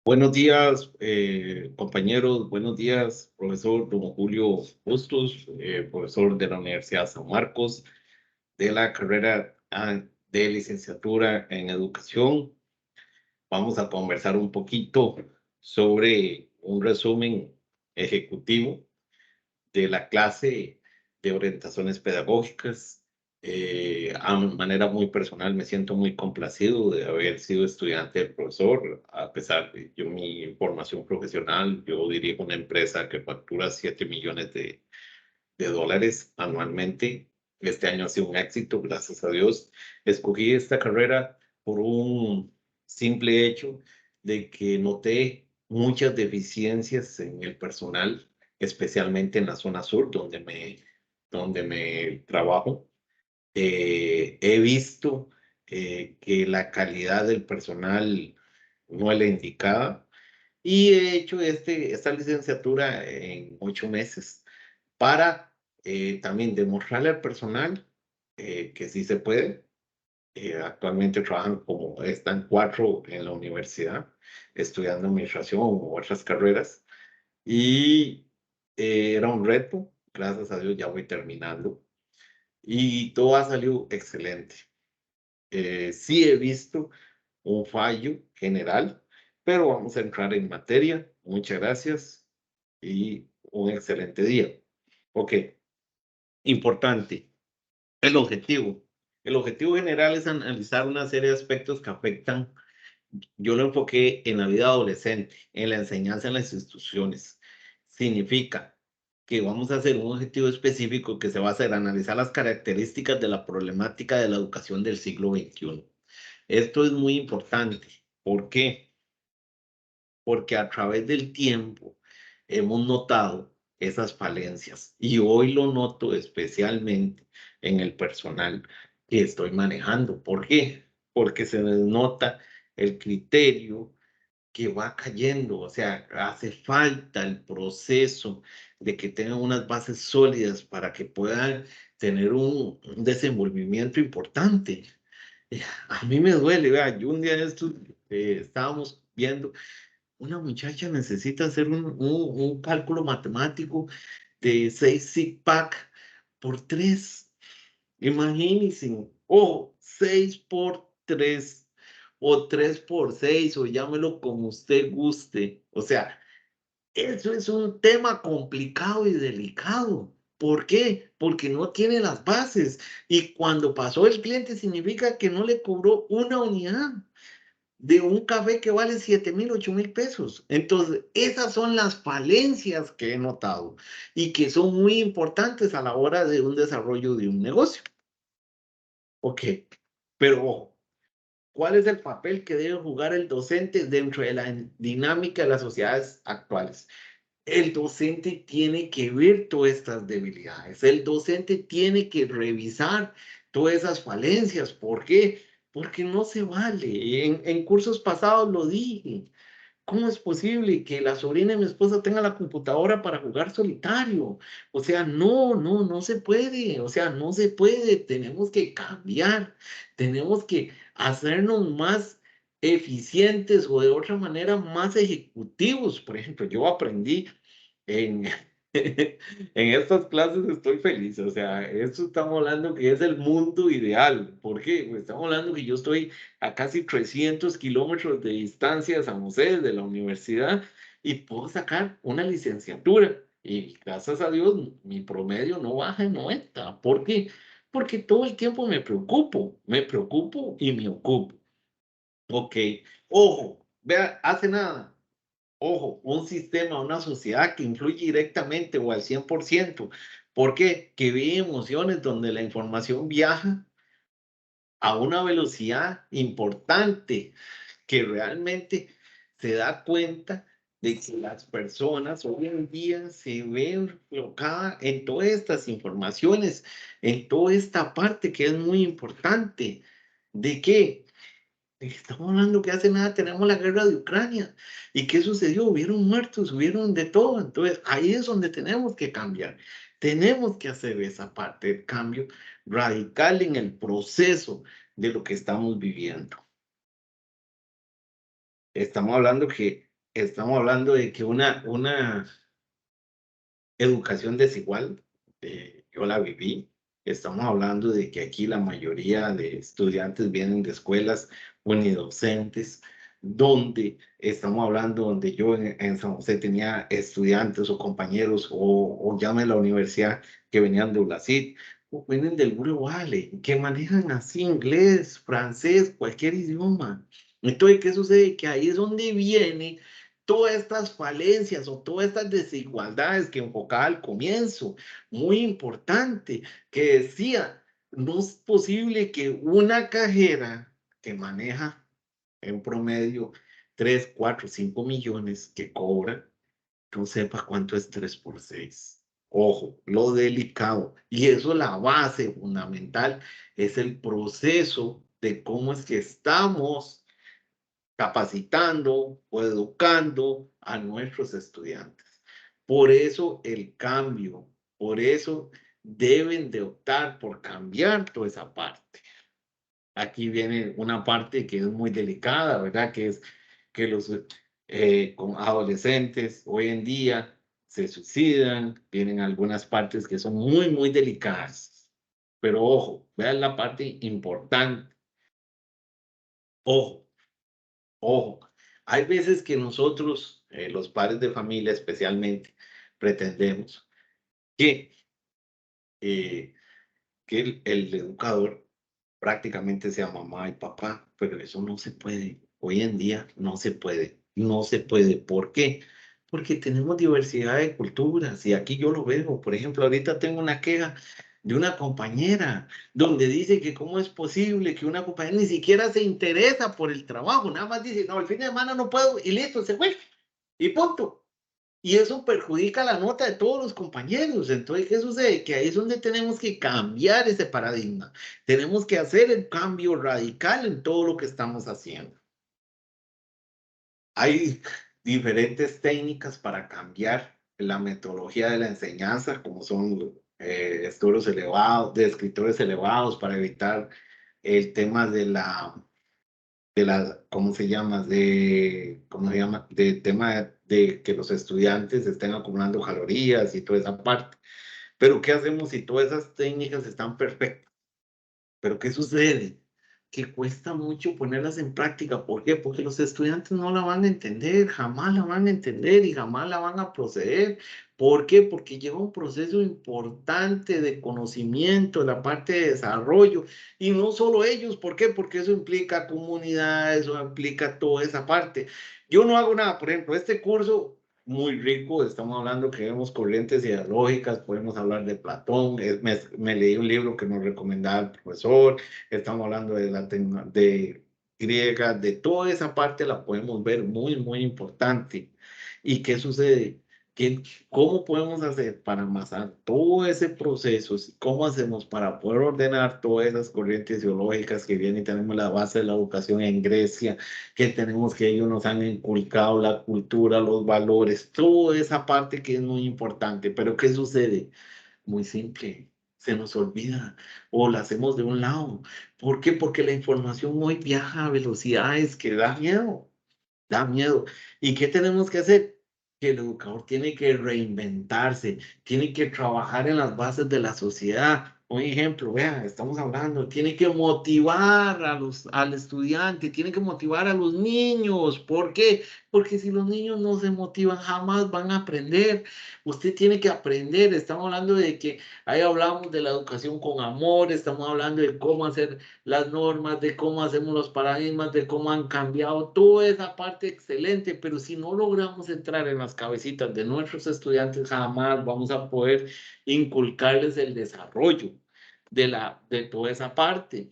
Buenos días, compañeros. Buenos días, profesor don Julio Bustos, profesor de la Universidad San Marcos, de la carrera de licenciatura en educación. Vamos a conversar un poquito sobre un resumen ejecutivo de la clase de orientaciones pedagógicas. A manera muy personal me siento muy complacido de haber sido estudiante del profesor, a pesar de yo mi formación profesional, yo dirijo una empresa que factura 7 millones de dólares anualmente. Este año ha sido un éxito, gracias a Dios. Escogí esta carrera por un simple hecho de que noté muchas deficiencias en el personal, especialmente en la zona sur, donde me trabajo. He visto que la calidad del personal no es la indicada y he hecho esta licenciatura en 8 meses para también demostrarle al personal que sí se puede. Actualmente trabajan como están cuatro en la universidad estudiando administración u otras carreras y era un reto. Gracias a Dios ya voy terminando y todo ha salido excelente. Sí he visto un fallo general, pero vamos a entrar en materia. Muchas gracias y un excelente día. Ok, importante. El objetivo. El objetivo general es analizar una serie de aspectos que afectan. Yo lo enfoqué en la vida adolescente, en la enseñanza en las instituciones. Significa que vamos a hacer un objetivo específico que se va a hacer analizar las características de la problemática de la educación del siglo XXI. Esto es muy importante. ¿Por qué? Porque a través del tiempo hemos notado esas falencias y hoy lo noto especialmente en el personal que estoy manejando. ¿Por qué? Porque se les nota el criterio que va cayendo, o sea, hace falta el proceso de que tengan unas bases sólidas para que puedan tener un desenvolvimiento importante. A mí me duele, vea, yo un día de estos estábamos viendo una muchacha necesita hacer un cálculo matemático de 6 SIGPAC por 3. Imagínense, o 6 por 3, o 3 por 6, o llámelo como usted guste. O sea, eso es un tema complicado y delicado. ¿Por qué? Porque no tiene las bases. Y cuando pasó el cliente significa que no le cobró una unidad de un café que vale 7,000, 8,000 pesos. Entonces, esas son las falencias que he notado y que son muy importantes a la hora de un desarrollo de un negocio. Ok, pero ojo, ¿cuál es el papel que debe jugar el docente dentro de la dinámica de las sociedades actuales? El docente tiene que ver todas estas debilidades. El docente tiene que revisar todas esas falencias. ¿Por qué? Porque no se vale. En cursos pasados lo dije. ¿Cómo es posible que la sobrina de mi esposa tenga la computadora para jugar solitario? O sea, no se puede. O sea, no se puede. Tenemos que cambiar. Tenemos que hacernos más eficientes o de otra manera más ejecutivos. Por ejemplo, yo aprendí en, en estas clases estoy feliz. O sea, esto estamos hablando que es el mundo ideal. ¿Por qué? Pues estamos hablando que yo estoy a casi 300 kilómetros de distancia de San José, de la universidad, y puedo sacar una licenciatura. Y gracias a Dios, mi promedio no baja de 90. ¿Por qué? Porque todo el tiempo me preocupo y me ocupo. Ok, ojo, vea, hace nada. Ojo, un sistema, una sociedad que influye directamente o al 100%. ¿Por qué? Que vive emociones donde la información viaja a una velocidad importante, que realmente se da cuenta de que las personas hoy en día se ven enfocadas en todas estas informaciones, en toda esta parte que es muy importante. ¿De qué? Estamos hablando que hace nada tenemos la guerra de Ucrania. ¿Y qué sucedió? Hubieron muertos, hubieron de todo. Entonces, ahí es donde tenemos que cambiar. Tenemos que hacer esa parte de cambio radical en el proceso de lo que estamos viviendo. Estamos hablando que estamos hablando de que una educación desigual, yo la viví. Estamos hablando de que aquí la mayoría de estudiantes vienen de escuelas unidocentes, donde estamos hablando, donde yo en San José tenía estudiantes o compañeros o llame la universidad que venían de ULACID, o vienen del Blue Valley, que manejan así inglés, francés, cualquier idioma. Entonces, ¿qué sucede? Que ahí es donde viene todas estas falencias o todas estas desigualdades que enfocaba al comienzo, muy importante, que decía, no es posible que una cajera que maneja en promedio 3, 4, 5 millones que cobra, no sepa cuánto es 3 por 6. Ojo, lo delicado. Y eso es la base fundamental, es el proceso de cómo es que estamos capacitando o educando a nuestros estudiantes. Por eso el cambio, por eso deben de optar por cambiar toda esa parte. Aquí viene una parte que es muy delicada, ¿verdad? Que es que los con adolescentes hoy en día se suicidan, vienen algunas partes que son muy, muy delicadas. Pero ojo, vean la parte importante. Ojo, ojo, hay veces que nosotros, los padres de familia especialmente, pretendemos que, eh, que el educador prácticamente sea mamá y papá, pero eso no se puede. Hoy en día no se puede, no se puede. ¿Por qué? Porque tenemos diversidad de culturas y aquí yo lo veo. Por ejemplo, ahorita tengo una queja de una compañera donde dice que cómo es posible que una compañera ni siquiera se interesa por el trabajo, nada más dice, no, el fin de semana no puedo y listo, se fue y punto. Y eso perjudica la nota de todos los compañeros. Entonces, ¿qué sucede? Que ahí es donde tenemos que cambiar ese paradigma. Tenemos que hacer el cambio radical en todo lo que estamos haciendo. Hay diferentes técnicas para cambiar la metodología de la enseñanza, como son estudios elevados, de escritores elevados, para evitar el tema ¿cómo se llama? ¿Cómo se llama? De tema de que los estudiantes estén acumulando calorías y toda esa parte. Pero ¿qué hacemos si todas esas técnicas están perfectas? Pero ¿qué sucede? Que cuesta mucho ponerlas en práctica. ¿Por qué? Porque los estudiantes no la van a entender, jamás la van a entender y jamás la van a proceder. ¿Por qué? Porque lleva un proceso importante de conocimiento, la parte de desarrollo, y no solo ellos. ¿Por qué? Porque eso implica comunidades, eso implica toda esa parte. Yo no hago nada, por ejemplo, este curso muy rico, estamos hablando que vemos corrientes ideológicas, podemos hablar de Platón, me leí un libro que nos recomendaba el profesor, estamos hablando de de griega, de toda esa parte la podemos ver muy, muy importante. ¿Y qué sucede? ¿Qué, ¿Cómo podemos hacer para amasar todo ese proceso? ¿Cómo hacemos para poder ordenar todas esas corrientes ideológicas que vienen y tenemos la base de la educación en Grecia, que tenemos que ellos nos han inculcado la cultura, los valores, toda esa parte que es muy importante? Pero ¿qué sucede? Muy simple, se nos olvida o la hacemos de un lado. ¿Por qué? Porque la información hoy viaja a velocidades que da miedo, da miedo. ¿Y qué tenemos que hacer? Que el educador tiene que reinventarse, tiene que trabajar en las bases de la sociedad. Un ejemplo, vea, estamos hablando, tiene que motivar al estudiante, tiene que motivar a los niños. ¿Por qué? Porque si los niños no se motivan, jamás van a aprender. Usted tiene que aprender. Estamos hablando de que ahí hablamos de la educación con amor, estamos hablando de cómo hacer las normas, de cómo hacemos los paradigmas, de cómo han cambiado toda esa parte excelente, pero si no logramos entrar en las cabecitas de nuestros estudiantes, jamás vamos a poder inculcarles el desarrollo de toda esa parte.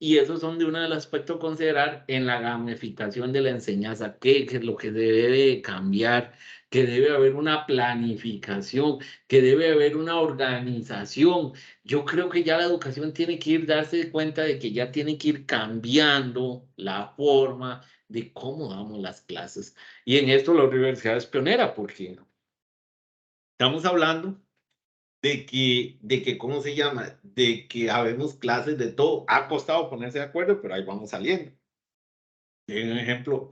Y esos son de uno del aspecto a considerar en la gamificación de la enseñanza, que es lo que debe de cambiar, que debe haber una planificación, que debe haber una organización. Yo creo que ya la educación tiene que ir darse cuenta de que ya tiene que ir cambiando la forma de cómo damos las clases. Y en esto la universidad es pionera, porque estamos hablando ¿cómo se llama? De que habemos clases de todo. Ha costado ponerse de acuerdo, pero ahí vamos saliendo. Un ejemplo,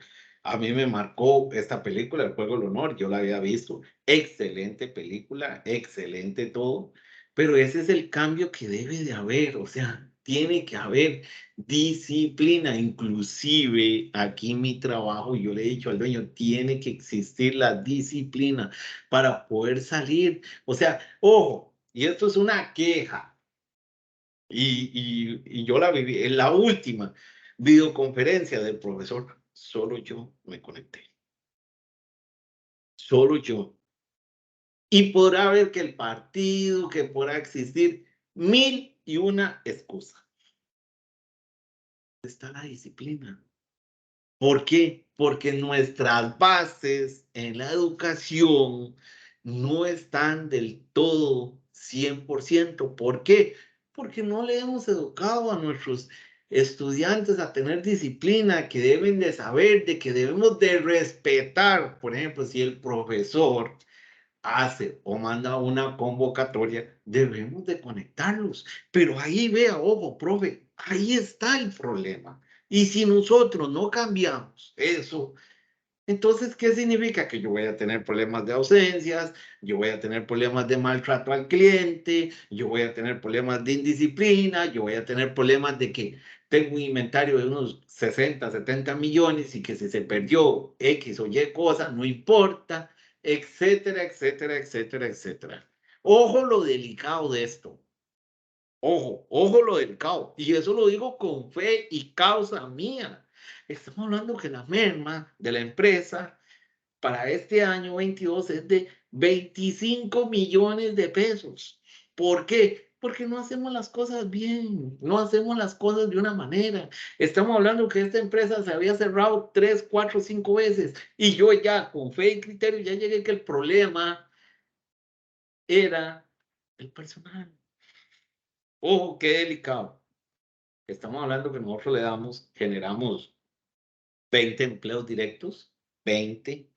A mí me marcó esta película, El Juego del Honor, yo la había visto, excelente película, excelente todo, pero ese es el cambio que debe de haber, o sea, tiene que haber disciplina, inclusive aquí en mi trabajo, yo le he dicho al dueño, tiene que existir la disciplina para poder salir, o sea, ojo, y esto es una queja, y yo la viví, en la última videoconferencia del profesor, solo yo me conecté. Solo yo. Y podrá haber que el partido, que podrá existir mil y una excusa. Está la disciplina. ¿Por qué? Porque nuestras bases en la educación no están del todo 100%. ¿Por qué? Porque no le hemos educado a nuestros estudiantes a tener disciplina, que deben de saber, de que debemos de respetar. Por ejemplo, si el profesor hace o manda una convocatoria, debemos de conectarlos. Pero ahí vea, ojo, profe, ahí está el problema. Y si nosotros no cambiamos eso, entonces, ¿qué significa? Que yo voy a tener problemas de ausencias, yo voy a tener problemas de maltrato al cliente, yo voy a tener problemas de indisciplina, yo voy a tener problemas de que tengo un inventario de unos 60, 70 millones y que si se perdió X o Y cosa, no importa, etcétera, etcétera, etcétera, etcétera. Ojo lo delicado de esto. Ojo, ojo lo delicado. Y eso lo digo con fe y causa mía. Estamos hablando que la merma de la empresa para este año 22 es de 25 millones de pesos. ¿Por qué? Porque no hacemos las cosas bien, no hacemos las cosas de una manera. Estamos hablando que esta empresa se había cerrado 3, 4, 5 veces y yo ya con fe y criterio ya llegué que el problema era el personal. Ojo, qué delicado. Estamos hablando que nosotros le damos, generamos 20 empleos directos, 20.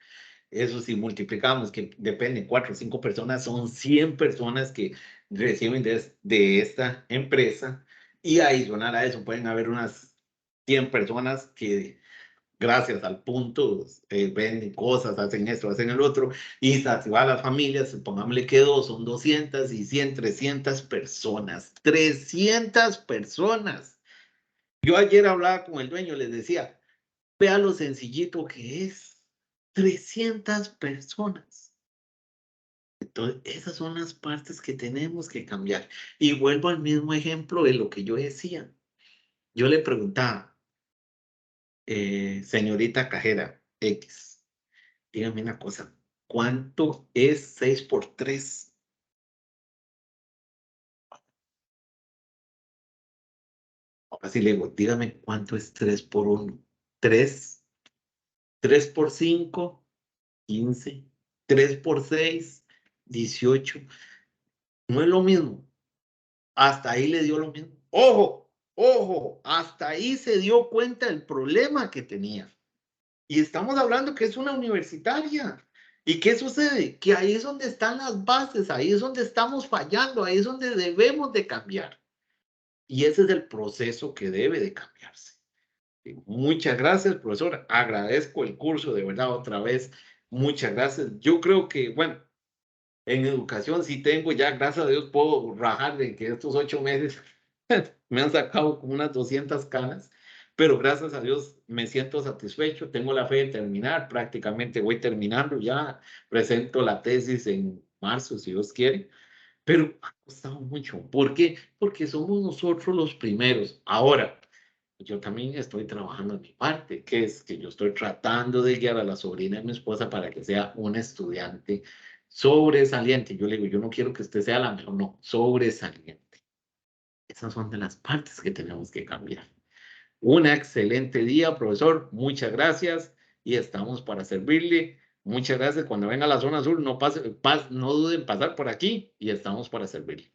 Eso si multiplicamos, que dependen 4 o 5 personas, son 100 personas que reciben de esta empresa. Y adicional a eso pueden haber unas 100 personas que gracias al punto venden cosas, hacen esto, hacen el otro. Y se va a las familias, pongámosle que dos, son 200 y 100, 300 personas. 300 personas. Yo ayer hablaba con el dueño, les decía, vea lo sencillito que es. 300 personas. Entonces, esas son las partes que tenemos que cambiar. Y vuelvo al mismo ejemplo de lo que yo decía. Yo le preguntaba, señorita cajera X, dígame una cosa, ¿cuánto es 6 por 3? Así le digo, dígame cuánto es 3 por 1. 3, 3 por 5, 15, 3 por 6, 18. No es lo mismo. Hasta ahí le dio lo mismo. Ojo, ojo, hasta ahí se dio cuenta del problema que tenía. Y estamos hablando que es una universitaria. ¿Y qué sucede? Que ahí es donde están las bases, ahí es donde estamos fallando, ahí es donde debemos de cambiar. Y ese es el proceso que debe de cambiarse. Y muchas gracias, profesor. Agradezco el curso, de verdad, otra vez. Muchas gracias. Yo creo que, bueno, en educación sí tengo ya, gracias a Dios, puedo rajar de que estos 8 meses me han sacado como unas 200 canas, pero gracias a Dios me siento satisfecho, tengo la fe de terminar, prácticamente voy terminando ya, presento la tesis en marzo, si Dios quiere, pero ha costado mucho. ¿Por qué? Porque somos nosotros los primeros. Ahora, yo también estoy trabajando en mi parte, que es que yo estoy tratando de guiar a la sobrina de mi esposa para que sea una estudiante sobresaliente. Yo le digo, yo no quiero que usted sea la mejor, no, sobresaliente. Esas son de las partes que tenemos que cambiar. Un excelente día, profesor. Muchas gracias y estamos para servirle. Muchas gracias. Cuando venga a la zona sur, no duden en pasar por aquí y estamos para servirle.